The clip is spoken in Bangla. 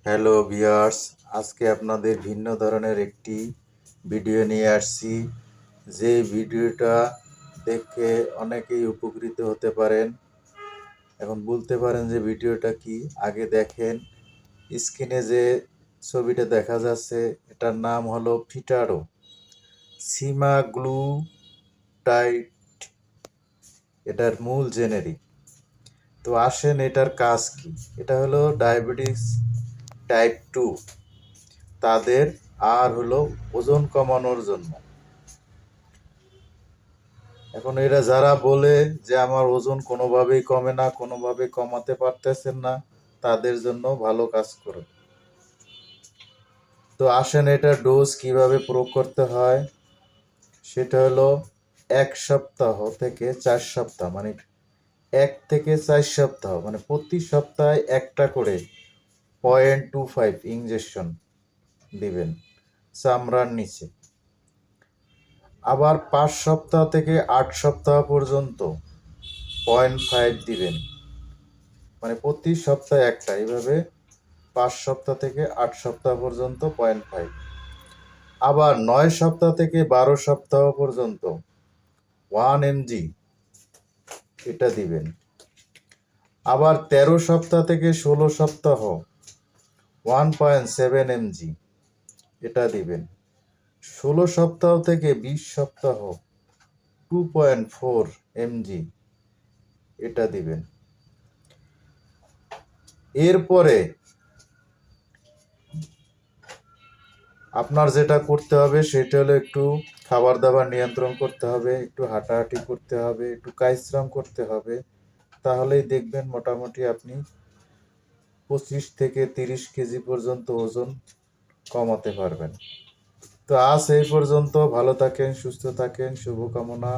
হ্যালো ভিউয়ার্স, আজকে আপনাদের ভিন্ন ধরনের একটি ভিডিও নিয়ে আসছি। যে ভিডিওটা দেখে অনেকেই উপকৃত হতে পারেন। এখন বলতে পারেন যে ভিডিওটা কি, আগে দেখেন। স্ক্রিনে যে ছবিটা দেখা যাচ্ছে এটার নাম হলো ফিটারো সিমাগ্লুটাইড, এটার মূল জেনেরিক। তো আসেন এটার কাজ কি। এটা হলো ডায়াবেটিস টাইপ 2 তাদের আর হলো ওজন কমানোর জন্য। এখন এরা যারা বলে যে আমার ওজন কোনোভাবেই কমে না, কোনোভাবে কমাতে পারতেছেন না, তাদের জন্য ভালো কাজ করে। তো আসেন এটা ডোজ কিভাবে প্রয়োগ করতে হয়। সেটা হলো 1 সপ্তাহ থেকে 4 সপ্তাহ, মানে 1 থেকে 4 সপ্তাহ, মানে প্রতি সপ্তাহে একটা করে 0.25 ইঞ্জেকশন দিবেন চামড়ার নিচে। আবার 5 সপ্তাহ থেকে 8 সপ্তাহ পর্যন্ত 0.5 দিবেন, মানে প্রতি সপ্তাহে একটা। এইভাবে 5 সপ্তাহ থেকে 8 সপ্তাহ পর্যন্ত 0.5। আবার 9 সপ্তাহ থেকে 12 সপ্তাহ পর্যন্ত 1 mg এটা দিবেন। আবার 13 সপ্তাহ থেকে 16 সপ্তাহ 1.7 mg এটা দিবেন। 16 সপ্তাহ থেকে 20 সপ্তাহ 2.4 mg এটা দিবেন। এরপরে আপনার যেটা করতে হবে সেটা হলো একটু খাবার দাবার নিয়ন্ত্রণ করতে হবে, একটু হাঁটাহাঁটি করতে হবে, একটু কায়শ্রম করতে হবে। তাহলেই দেখবেন মোটামুটি আপনি 25 থেকে 30 কেজি পর্যন্ত ওজন কমাতে পারবেন। তো আজ এই পর্যন্ত। ভালো থাকেন, সুস্থ থাকেন, শুভকামনা।